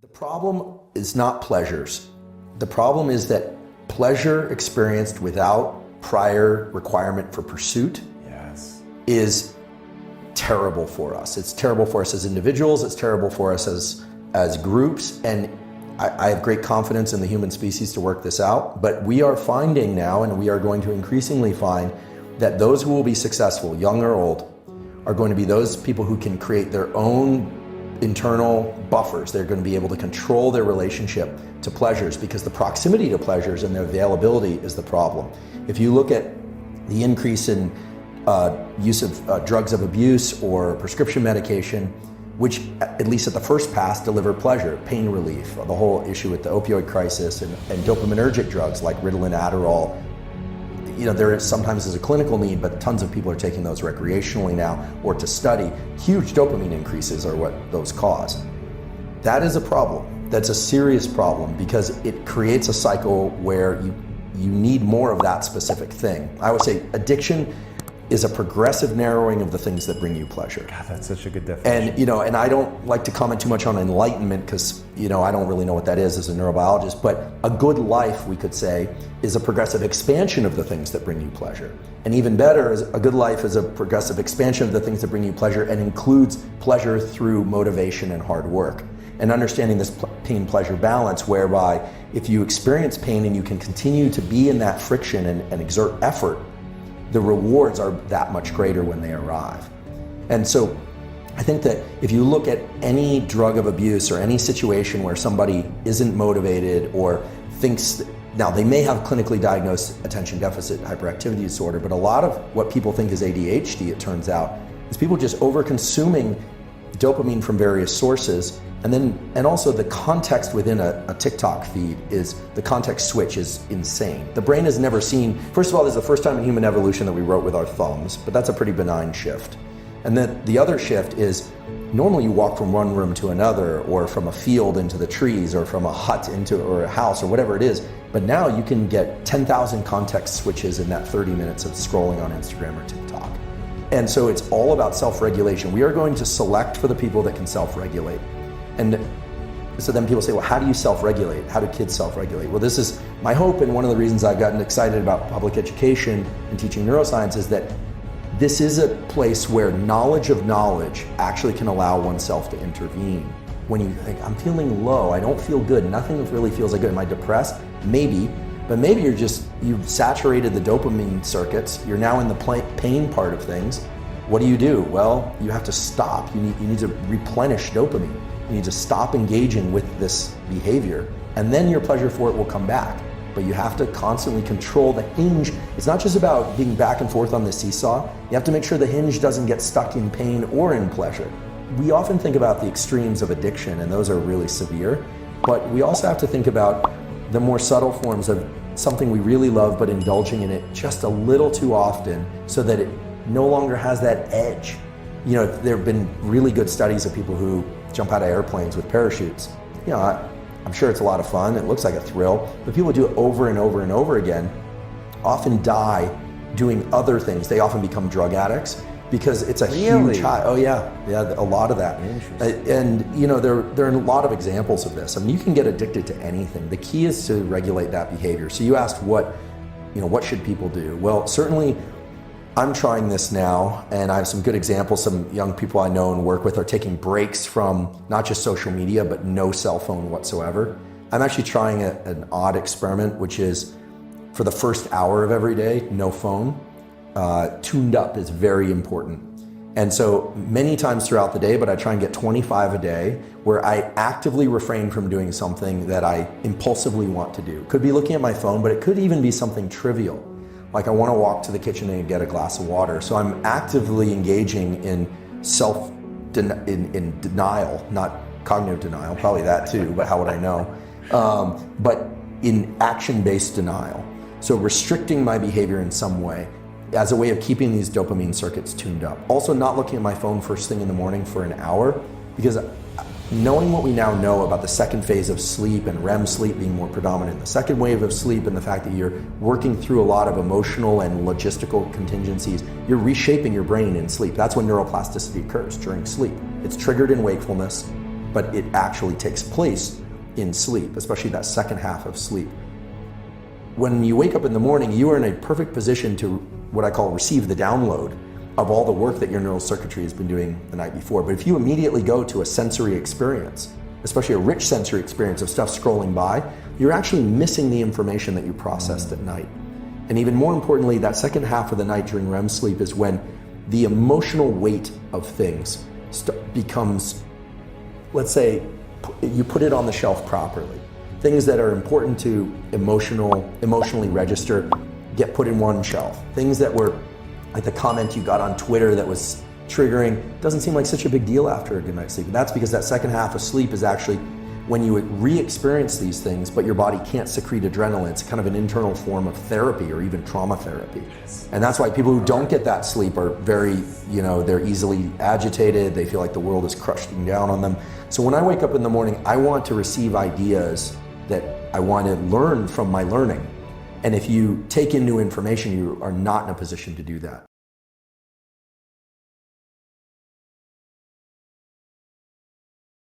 The problem is not pleasures. The problem is that pleasure experienced without prior requirement for pursuit is terrible for us. It's terrible for us as individuals, it's terrible for us as groups, and I have great confidence in the human species to work this out, but we are finding now, and we are going to increasingly find, that those who will be successful, young or old, are going to be those people who can create their own internal buffers. They're going to be able to control their relationship to pleasures, because the proximity to pleasures and their availability is the problem. If you look at the increase in use of drugs of abuse or prescription medication, which at least at the first pass deliver pleasure, pain relief, the whole issue with the opioid crisis and dopaminergic drugs like Ritalin, Adderall, there is sometimes is a clinical need, but tons of people are taking those recreationally now or to study. Huge dopamine increases are what those cause. That is a problem. That's a serious problem, because it creates a cycle where you need more of that specific thing. I would say addiction is a progressive narrowing of the things that bring you pleasure. God, that's such a good definition. And I don't like to comment too much on enlightenment, because I don't really know what that is as a neurobiologist, but a good life, we could say, is a progressive expansion of the things that bring you pleasure. And even better, a good life is a progressive expansion of the things that bring you pleasure and includes pleasure through motivation and hard work. And understanding this pain-pleasure balance, whereby if you experience pain and you can continue to be in that friction and exert effort, the rewards are that much greater when they arrive. And so I think that if you look at any drug of abuse or any situation where somebody isn't motivated or thinks, now they may have clinically diagnosed attention deficit hyperactivity disorder, but a lot of what people think is ADHD, it turns out, is people just over-consuming dopamine from various sources. And also the context within a TikTok feed is, the context switch is insane. The brain has never seen, first of all, this is the first time in human evolution that we wrote with our thumbs, but that's a pretty benign shift. And then the other shift is, normally you walk from one room to another, or from a field into the trees, or from a hut or a house, or whatever it is. But now you can get 10,000 context switches in that 30 minutes of scrolling on Instagram or TikTok. And so it's all about self-regulation. We are going to select for the people that can self-regulate. And so then people say, well, how do you self-regulate? How do kids self-regulate? Well, this is my hope, and one of the reasons I've gotten excited about public education and teaching neuroscience is that this is a place where knowledge of knowledge actually can allow oneself to intervene. When you think, I'm feeling low, I don't feel good, nothing really feels like good. Am I depressed? Maybe, but maybe you've saturated the dopamine circuits. You're now in the pain part of things. What do? Well, you have to stop. You need to replenish dopamine. You need to stop engaging with this behavior, and then your pleasure for it will come back. But you have to constantly control the hinge. It's not just about being back and forth on the seesaw. You have to make sure the hinge doesn't get stuck in pain or in pleasure. We often think about the extremes of addiction, and those are really severe, but we also have to think about the more subtle forms of something we really love, but indulging in it just a little too often so that it no longer has that edge. There have been really good studies of people who jump out of airplanes with parachutes. I'm sure it's a lot of fun, it looks like a thrill, but people do it over and over and over again, often die doing other things. They often become drug addicts because it's a huge high. Oh yeah, a lot of that. And there are a lot of examples of this. I mean, you can get addicted to anything. The key is to regulate that behavior. So you asked what should people do? Well, certainly I'm trying this now, and I have some good examples. Some young people I know and work with are taking breaks from not just social media, but no cell phone whatsoever. I'm actually trying an odd experiment, which is for the first hour of every day, no phone. Tuned up is very important. And so many times throughout the day, but I try and get 25 a day, where I actively refrain from doing something that I impulsively want to do. Could be looking at my phone, but it could even be something trivial. Like I want to walk to the kitchen and get a glass of water. So I'm actively engaging in in denial, not cognitive denial, probably that too, but how would I know? But in action-based denial. So restricting my behavior in some way as a way of keeping these dopamine circuits tuned up. Also not looking at my phone first thing in the morning for an hour, because knowing what we now know about the second phase of sleep and REM sleep being more predominant, the second wave of sleep, and the fact that you're working through a lot of emotional and logistical contingencies, you're reshaping your brain in sleep. That's when neuroplasticity occurs, during sleep. It's triggered in wakefulness, but it actually takes place in sleep, especially that second half of sleep. When you wake up in the morning, you are in a perfect position to, what I call, receive the download of all the work that your neural circuitry has been doing the night before. But if you immediately go to a sensory experience, especially a rich sensory experience of stuff scrolling by, you're actually missing the information that you processed at night. And even more importantly, that second half of the night during REM sleep is when the emotional weight of things becomes, let's say, you put it on the shelf properly. Things that are important to emotionally register get put in one shelf. Things that were, like the comment you got on Twitter that was triggering, doesn't seem like such a big deal after a good night's sleep. And that's because that second half of sleep is actually when you re-experience these things, but your body can't secrete adrenaline. It's kind of an internal form of therapy or even trauma therapy. And that's why people who don't get that sleep are very, they're easily agitated. They feel like the world is crushing down on them. So when I wake up in the morning, I want to receive ideas that I want to learn from my learning. And if you take in new information, you are not in a position to do that.